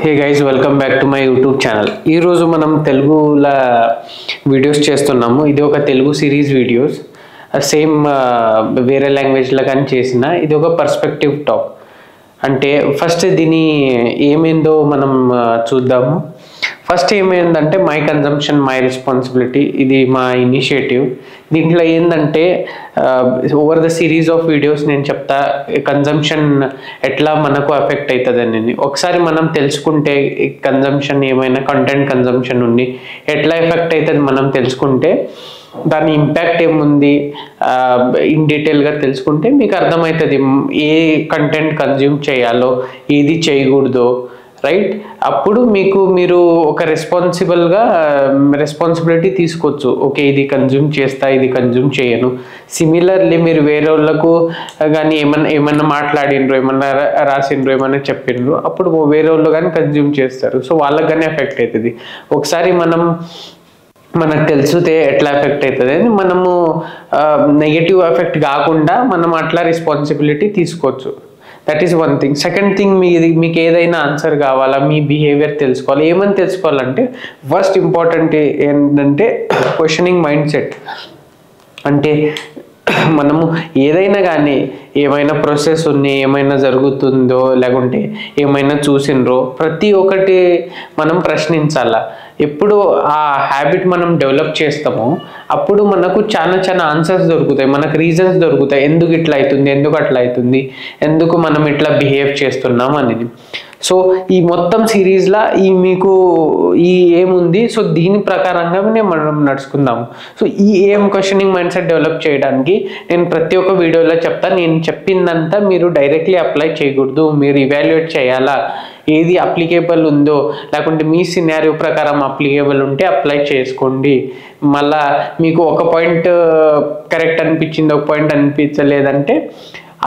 Hey guys, welcome back to my YouTube channel. ఈ రోజు మనం తెలుగులో వీడియోస్ చేస్తున్నాము. ఇది ఒక తెలుగు సిరీస్ వీడియోస్. సేమ్ వేరే లాంగ్వేజ్లో కానీ చేసిన ఇది ఒక పర్స్పెక్టివ్ టాక్. అంటే ఫస్ట్ దీని ఏమైందో మనం చూద్దాము. ఫస్ట్ ఏమైందంటే మై కన్జంప్షన్ మై రెస్పాన్సిబిలిటీ, ఇది మా ఇనిషియేటివ్. దీంట్లో ఏంటంటే over the series of videos నేను చెప్తా కన్జంప్షన్ ఎట్లా మనకు ఎఫెక్ట్ అవుతుంది అనేది. ఒకసారి మనం తెలుసుకుంటే కన్జంప్షన్ ఏమైనా కంటెంట్ కన్జంప్షన్ ఉంది ఎట్లా ఎఫెక్ట్ అవుతుంది మనం తెలుసుకుంటే దాని ఇంపాక్ట్ ఏముంది ఇన్ డీటెయిల్గా తెలుసుకుంటే మీకు అర్థమవుతుంది ఏ కంటెంట్ కన్జ్యూమ్ చేయాలో ఏది చేయకూడదో, రైట్? అప్పుడు మీరు ఒక రెస్పాన్సిబిలిటీ తీసుకోవచ్చు. ఓకే, ఇది కన్జ్యూమ్ చేస్తా, ఇది కన్జ్యూమ్ చేయను. సిమిలర్లీ మీరు వేరే వాళ్ళకు కానీ ఏమన్నా మాట్లాడినరు, ఏమన్నా రాసిండ్రు, ఏమన్నా చెప్పిండ్రు, అప్పుడు వేరే వాళ్ళు కానీ కన్జ్యూమ్ చేస్తారు. సో వాళ్ళకి కానీ ఎఫెక్ట్ అవుతుంది. ఒకసారి మనకు తెలిసితే ఎట్లా ఎఫెక్ట్ అవుతుంది అని మనము నెగటివ్ ఎఫెక్ట్ కాకుండా మనం అట్లా రెస్పాన్సిబిలిటీ తీసుకోవచ్చు. That is one thing. Second thing, మీకు ఏదైనా ఆన్సర్ కావాలా, మీ బిహేవియర్ తెలుసుకోవాలి. ఏమని తెలుసుకోవాలంటే ఫస్ట్ ఇంపార్టెంట్ ఏంటంటే క్వశ్చనింగ్ మైండ్ సెట్. అంటే మనము ఏదైనా కానీ ఏమైనా ప్రాసెస్ ఉంది, ఏమైనా జరుగుతుందో లేకుంటే ఏమైనా చూసిండ్రో ప్రతి ఒక్కటి మనం ప్రశ్నించాలా. ఎప్పుడు ఆ హ్యాబిట్ మనం డెవలప్ చేస్తామో అప్పుడు మనకు చాలా ఆన్సర్స్ దొరుకుతాయి, మనకు రీజన్స్ దొరుకుతాయి. ఎందుకు ఇట్లా అవుతుంది, ఎందుకు అట్లా అవుతుంది, ఎందుకు మనం ఇట్లా బిహేవ్ చేస్తున్నాం అనేది. సో ఈ మొత్తం సిరీస్లో మీకు ఏముంది, సో దీని ప్రకారంగానే మనం నడుచుకుందాము. సో ఏం క్వశ్చనింగ్ మైండ్ సెట్ డెవలప్ చేయడానికి నేను ప్రతి ఒక్క వీడియోలో చెప్తాను. నేను చెప్పిందంతా మీరు డైరెక్ట్లీ అప్లై చేయకూడదు, మీరు ఇవాల్యుయేట్ చేయాలా, ఏది అప్లికేబుల్ ఉందో లేకుంటే మీ సినారియో ప్రకారం అప్లికేబుల్ ఉంటే అప్లై చేసుకోండి. మళ్ళా మీకు ఒక పాయింట్ కరెక్ట్ అనిపించింది, ఒక పాయింట్ అనిపించలేదంటే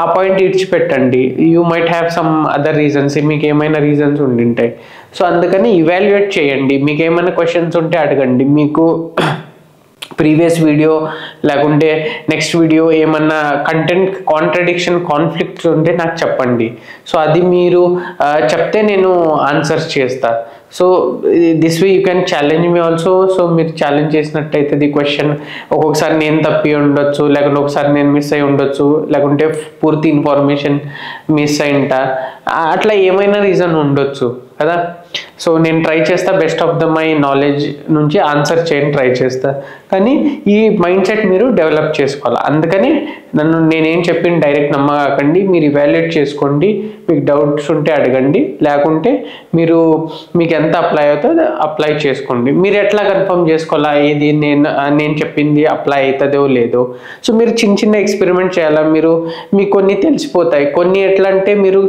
ఆ పాయింట్ ఇడిచిపెట్టండి. You might have some other reasons, మీకు ఏమైనా రీజన్స్ ఉండింటాయి. సో అందుకని ఇవాల్యుయేట్ చేయండి. మీకు ఏమైనా క్వశ్చన్స్ ఉంటే అడగండి. మీకు ప్రీవియస్ వీడియో లేకుంటే నెక్స్ట్ వీడియో ఏమన్నా కంటెంట్ కాన్ఫ్లిక్ట్స్ ఉంటే నాకు చెప్పండి. సో అది మీరు చెప్తే నేను ఆన్సర్స్ చేస్తా. So this way you can challenge me also. So మీరు ఛాలెంజ్ చేసినట్టయితే ది క్వశ్చన్ ఒక్కొక్కసారి నేను తప్పి ఉండొచ్చు, లేకుంటే ఒకసారి నేను మిస్ అయి ఉండొచ్చు, లేకుంటే పూర్తి ఇన్ఫర్మేషన్ మిస్ అయింటా, అట్లా ఏమైనా రీజన్ ఉండొచ్చు కదా. సో నేను ట్రై చేస్తా, best of the my knowledge నుంచి ఆన్సర్ చేయని ట్రై చేస్తా. కానీ ఈ మైండ్ సెట్ మీరు డెవలప్ చేసుకోవాలి. అందుకని నేనేం చెప్పిన డైరెక్ట్ నమ్మకండి, మీరు ఇవాల్యుయేట్ చేసుకోండి. మీకు డౌట్స్ ఉంటే అడగండి, లేకుంటే మీకు ఎంత అప్లై అవుతుందో అప్లై చేసుకోండి. మీరు ఎట్లా కన్ఫర్మ్ చేసుకోవాలా ఏది నేను చెప్పింది అప్లై అవుతుందో లేదో. సో మీరు చిన్న ఎక్స్పెరిమెంట్ చేయాలా. మీకు కొన్ని తెలిసిపోతాయి. కొన్ని ఎట్లా అంటే మీరు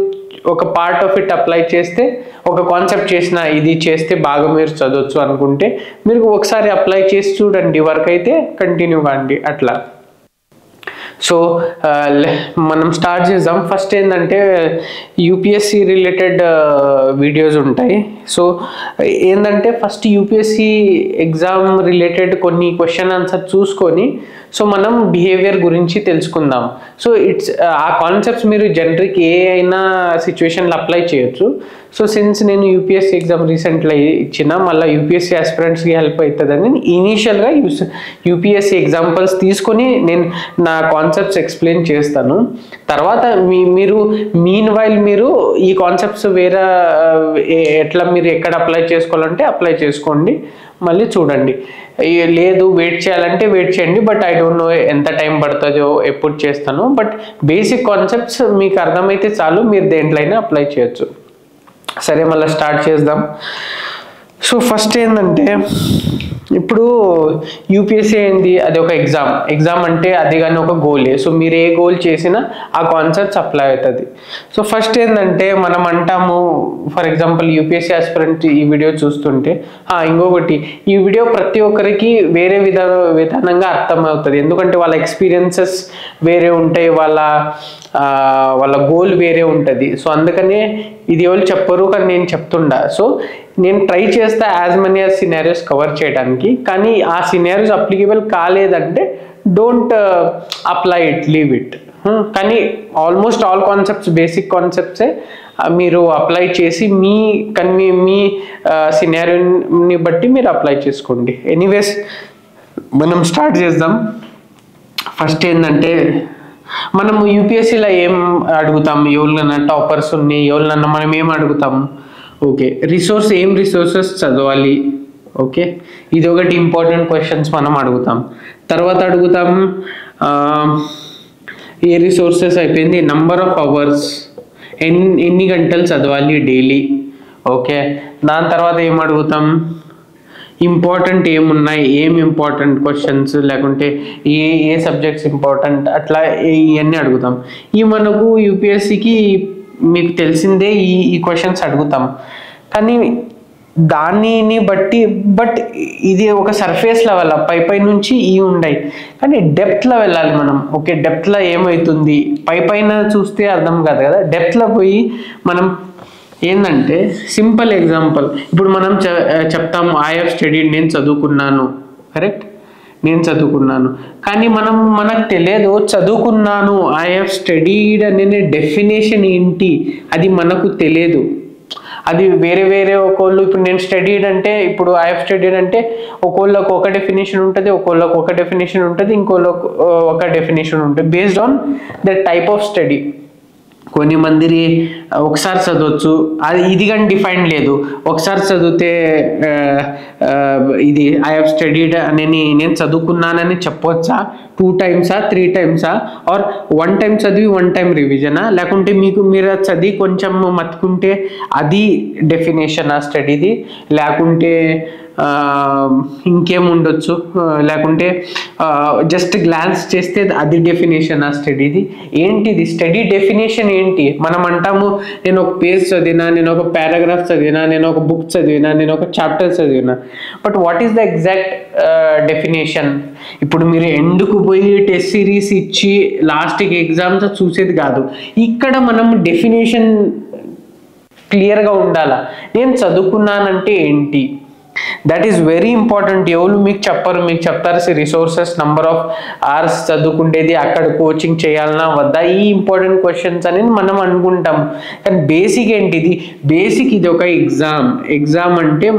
ఒక పార్ట్ ఆఫ్ ఇట్ అప్లై చేస్తే, ఒక కాన్సెప్ట్ చేసిన ఇది చేస్తే బాగా మీరు చదవచ్చు అనుకుంటే మీరు ఒకసారి అప్లై చేసి చూడండి, వర్క్ అయితే కంటిన్యూ కాండి అట్లా. సో మనం స్టార్ట్ చేద్దాం. ఫస్ట్ ఏంటంటే యూపీఎస్సి రిలేటెడ్ వీడియోస్ ఉంటాయి. సో ఏంటంటే ఫస్ట్ యూపీఎస్సి ఎగ్జామ్ రిలేటెడ్ కొన్ని క్వశ్చన్ ఆన్సర్ చూసుకొని సో మనం బిహేవియర్ గురించి తెలుసుకుందాం. సో ఆ కాన్సెప్ట్స్ మీరు జనరిక్ ఏ అయినా సిచ్యువేషన్లో అప్లై చేయొచ్చు. సో సిన్స్ నేను యూపీఎస్సి ఎగ్జామ్ రీసెంట్గా ఇచ్చిన, మళ్ళీ యూపీఎస్సి ఆస్పిరెంట్స్కి హెల్ప్ అవుతుందని ఇనీషియల్గా యూపీఎస్సి ఎగ్జాంపుల్స్ తీసుకొని నేను నా కాన్సెప్ట్స్ ఎక్స్ప్లెయిన్ చేస్తాను. తర్వాత మీరు మీరు ఈ కాన్సెప్ట్స్ వేరే ఎట్లా మీరు ఎక్కడ అప్లై చేసుకోవాలంటే అప్లై చేసుకోండి, మళ్ళీ చూడండి. లేదు వెయిట్ చేయాలంటే వెయిట్ చేయండి. బట్ ఐ డోంట్ నో ఎంత టైం పడుతుందో, ఎప్పుడు చేస్తాను. బట్ బేసిక్ కాన్సెప్ట్స్ మీకు అర్థమైతే చాలు, మీరు దేంట్లో అయినా అప్లై చేయొచ్చు. సరే, మళ్ళీ స్టార్ట్ చేద్దాం. సో ఫస్ట్ ఏంటంటే ఇప్పుడు యూపీఎస్సీ ఏంది, అది ఒక ఎగ్జామ్ అంటే అది కానీ ఒక గోలే. సో మీరు ఏ గోల్ చేసినా ఆ కాన్సెప్ట్స్ అప్లై అవుతుంది. సో ఫస్ట్ ఏంటంటే మనం అంటాము, ఫర్ ఎగ్జాంపుల్ యూపీఎస్సీ ఆస్పిరెంట్ ఈ వీడియో చూస్తుంటే ఇంకొకటి, ఈ వీడియో ప్రతి ఒక్కరికి వేరే విధానంగా అర్థమవుతుంది. ఎందుకంటే వాళ్ళ ఎక్స్పీరియన్సెస్ వేరే ఉంటాయి, వాళ్ళ గోల్ వేరే ఉంటుంది. సో అందుకనే ఇది ఎవరు చెప్పరు కానీ నేను చెప్తుండా. సో నేను ట్రై చేస్తా as many as scenarios cover చేయడానికి. కానీ ఆ సినారియోస్ అప్లికేబుల్ కాలేదంటే don't apply it, leave it. కానీ ఆల్మోస్ట్ ఆల్ కాన్సెప్ట్స్ బేసిక్ కాన్సెప్ట్సే మీరు అప్లై చేసి మీ సినారియోని బట్టి మీరు అప్లై చేసుకోండి. ఎనీవేస్ మనం స్టార్ట్ చేద్దాం. ఫస్ట్ ఏంటంటే మనము యూపీఎస్సీలో ఏం అడుగుతాం, ఎవరినన్నా టాపర్స్ ఉన్నాయి, ఎవరినన్నా మనం ఏం అడుగుతాము, ఓకే రిసోర్సెస్ చదవాలి. ఓకే, ఇది ఒకటి ఇంపార్టెంట్ క్వశ్చన్స్ మనం అడుగుతాం. తర్వాత అడుగుతాం ఏ రిసోర్సెస్ అయిపోయింది, నంబర్ ఆఫ్ అవర్స్, ఎన్ని గంటలు చదవాలి డైలీ. ఓకే, దాని తర్వాత ఏం అడుగుతాం, ఇంపార్టెంట్ ఏమున్నాయి, ఇంపార్టెంట్ క్వశ్చన్స్, లేకుంటే ఏ సబ్జెక్ట్స్ ఇంపార్టెంట్, అట్లా ఇవన్నీ అడుగుతాం. ఈ మనకు యూపీఎస్సీకి మీకు తెలిసిందే ఈ క్వశ్చన్స్ అడుగుతాం. కానీ దానిని బట్టి ఇది ఒక సర్ఫేస్ లెవెల్ పై నుంచి ఉన్నాయి, కానీ డెప్త్లో వెళ్ళాలి మనం. ఓకే, డెప్త్లో ఏమవుతుంది పైన చూస్తే అర్థం కాదు కదా, డెప్త్లో పోయి మనం ఏంటంటే సింపుల్ ఎగ్జాంపుల్ ఇప్పుడు మనం చెప్తాము ఐ హావ్ స్టడీడ్, నేను చదువుకున్నాను, కరెక్ట్, నేను చదువుకున్నాను. కానీ మనకు తెలియదు చదువుకున్నాను ఐ హావ్ స్టడీడ్ అనే డెఫినేషన్ ఏంటి, అది మనకు తెలియదు. అది వేరే ఒకళ్ళు ఇప్పుడు నేను స్టడీడ్ అంటే, ఇప్పుడు ఐ హావ్ స్టడీడ్ అంటే ఒకళ్ళకు ఒక డెఫినేషన్ ఉంటుంది, ఒకళ్ళకు ఒక డెఫినేషన్ ఉంటుంది, ఇంకోళ్ళకు ఒక డెఫినేషన్ ఉంటుంది, based on the type of study. కొన్ని మంది ఒకసారి చదవచ్చు, అది ఇది కానీ డిఫైన్ లేదు. ఒకసారి చదివితే ఇది ఐ హావ్ స్టడీడ్ అని నేను చదువుకున్నానని చెప్పవచ్చా, 2 టైమ్సా 3 టైమ్సా, ఆర్ 1 టైం చదివి 1 టైం రివిజనా, లేకుంటే మీరు చదివి కొంచెం మత్తుకుంటే అది డెఫినేషన్ ఆ స్టడీది, లేకుంటే ఇంకేం ఉండొచ్చు, లేకుంటే జస్ట్ గ్లాన్స్ చేస్తే అది డెఫినేషన్ ఆ స్టడీది. ఏంటిది స్టడీ డెఫినేషన్ ఏంటి? మనం అంటాము నేను ఒక పేజ్ చదివినా, నేను ఒక పారాగ్రాఫ్ చదివినా, నేను ఒక బుక్ చదివినా, నేను ఒక చాప్టర్ చదివినా, but what is the exact definition? ఇప్పుడు మీరు ఎందుకు పోయి టెస్ట్ సిరీస్ ఇచ్చి లాస్ట్కి ఎగ్జామ్స్ చూసేది కాదు. ఇక్కడ మనం డెఫినేషన్ క్లియర్గా ఉండాలా. నేను చదువుకున్నానంటే ఏంటి, దట్ ఈస్ వెరీ ఇంపార్టెంట్. ఎవరు మీకు చెప్తారు రిసోర్సెస్, నంబర్ ఆఫ్ అవర్స్ చదువుకుంటేది, అక్కడ కోచింగ్ చేయాలన్నా వద్దా, ఈ ఇంపార్టెంట్ క్వశ్చన్స్ అనేది మనం అనుకుంటాం. కానీ బేసిక్ ఏంటిది, బేసిక్ ఇది ఒక ఎగ్జామ్ అంటే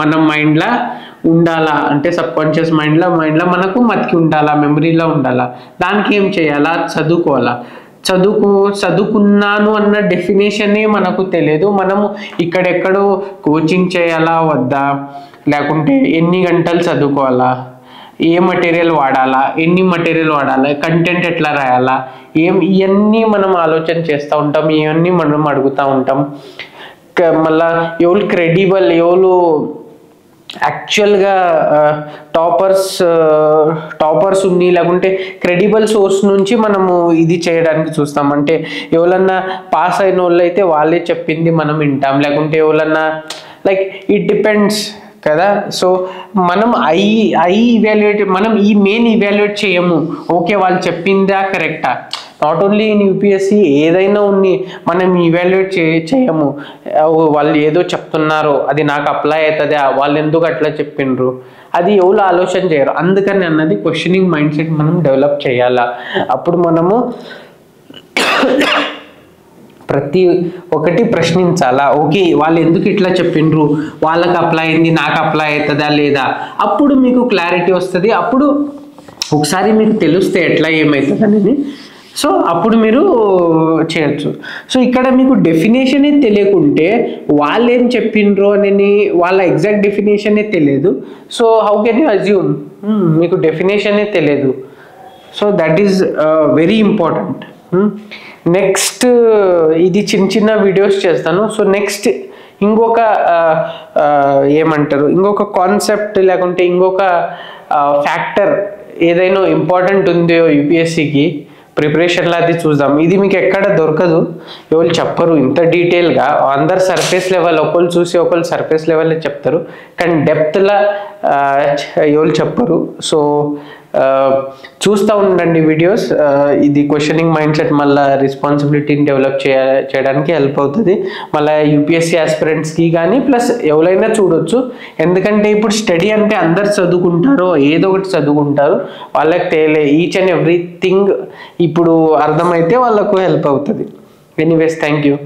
మన మైండ్లో ఉండాలా, అంటే సబ్ కాన్షియస్ మైండ్లో మనకు మతికి ఉండాలా, మెమరీలో ఉండాలా. దానికి ఏం చేయాలా, చదువుకోవాలా. చదువుకున్నాను అన్న డెఫినేషనే మనకు తెలియదు. మనము ఇక్కడెక్కడో కోచింగ్ చేయాలా వద్దా, లేకుంటే ఎన్ని గంటలు చదువుకోవాలా, ఏ మటీరియల్ వాడాలా, ఎన్ని మటీరియల్ వాడాలా, కంటెంట్ ఎట్లా రాయాలా, ఇవన్నీ మనం ఆలోచన చేస్తూ ఉంటాం, ఇవన్నీ మనం అడుగుతూ ఉంటాం. మళ్ళా ఎవరు క్రెడిబుల్, ఎవరు యాక్చువల్గా టాపర్స్ ఉంది, లేకుంటే క్రెడిబుల్ సోర్స్ నుంచి మనము ఇది చేయడానికి చూస్తాం. అంటే ఎవరన్నా పాస్ అయిన వాళ్ళు అయితే వాళ్ళే చెప్పింది మనం వింటాం, లేకుంటే ఎవరన్నా లైక్ ఇట్ డిపెండ్స్ కదా. సో మనం మనం ఈ మెయిన్ ఇవాల్యుయేట్ చేయము, ఓకే వాళ్ళు చెప్పిందా కరెక్టా. నాట్ ఓన్లీ ఇన్ యూపీఎస్సీ, ఏదైనా ఉంది మనం ఇవాల్యుయేట్ చేయము. వాళ్ళు ఏదో చెప్తున్నారు, అది నాకు అప్లై అవుతుందా, వాళ్ళు ఎందుకు అట్లా చెప్పిండ్రు, అది ఎవరు ఆలోచన చేయరు. అందుకని అన్నది క్వశ్చనింగ్ మైండ్ సెట్ మనం డెవలప్ చేయాలా. అప్పుడు మనము ప్రతి ఒక్కటి ప్రశ్నించాలా. ఓకే వాళ్ళు ఎందుకు ఇట్లా చెప్పిండ్రు, వాళ్ళకి అప్లై అయింది, నాకు అప్లై అవుతుందా లేదా, అప్పుడు మీకు క్లారిటీ వస్తుంది. అప్పుడు ఒకసారి మీకు తెలిస్తే ఎట్లా ఏమవుతుంది అనేది, సో అప్పుడు మీరు చేయొచ్చు. సో ఇక్కడ మీకు డెఫినేషనే తెలియకుంటే వాళ్ళు ఏం చెప్పిండ్రో అని వాళ్ళ ఎగ్జాక్ట్ డెఫినేషనే తెలియదు. So how can you assume, మీకు డెఫినేషనే తెలియదు. So that is very important. Next ఇది చిన్న వీడియోస్ చేస్తాను. సో నెక్స్ట్ ఇంకొక ఇంకొక కాన్సెప్ట్, లేకుంటే ఇంకొక ఫ్యాక్టర్ ఏదైనా ఇంపార్టెంట్ ఉందో యూపీఎస్సీకి ప్రిపరేషన్లో, అది చూద్దాం. ఇది మీకు ఎక్కడ దొరకదు, ఎవరు చెప్పరు ఇంత డీటెయిల్గా. అందరు సర్ఫేస్ లెవెల్, ఒకళ్ళు చూసి ఒకళ్ళు సర్ఫేస్ లెవెల్లో చెప్తారు, కానీ డెప్త్లో ఎవరు చెప్పరు. సో చూస్తూ ఉండండి వీడియోస్. ఇది క్వశ్చనింగ్ మైండ్ సెట్ మళ్ళీ రెస్పాన్సిబిలిటీని డెవలప్ చేయడానికి హెల్ప్ అవుతుంది. మళ్ళీ యూపీఎస్సీ ఆస్పిరెంట్స్కి కానీ ప్లస్ ఎవరైనా చూడొచ్చు. ఎందుకంటే ఇప్పుడు స్టడీ అంటే అందరు చదువుకుంటారు, ఏదో ఒకటి చదువుకుంటారు, వాళ్ళకి ఈచ్ అండ్ ఎవ్రీథింగ్ ఇప్పుడు అర్థమైతే వాళ్ళకు హెల్ప్ అవుతుంది. Anyways, thank you.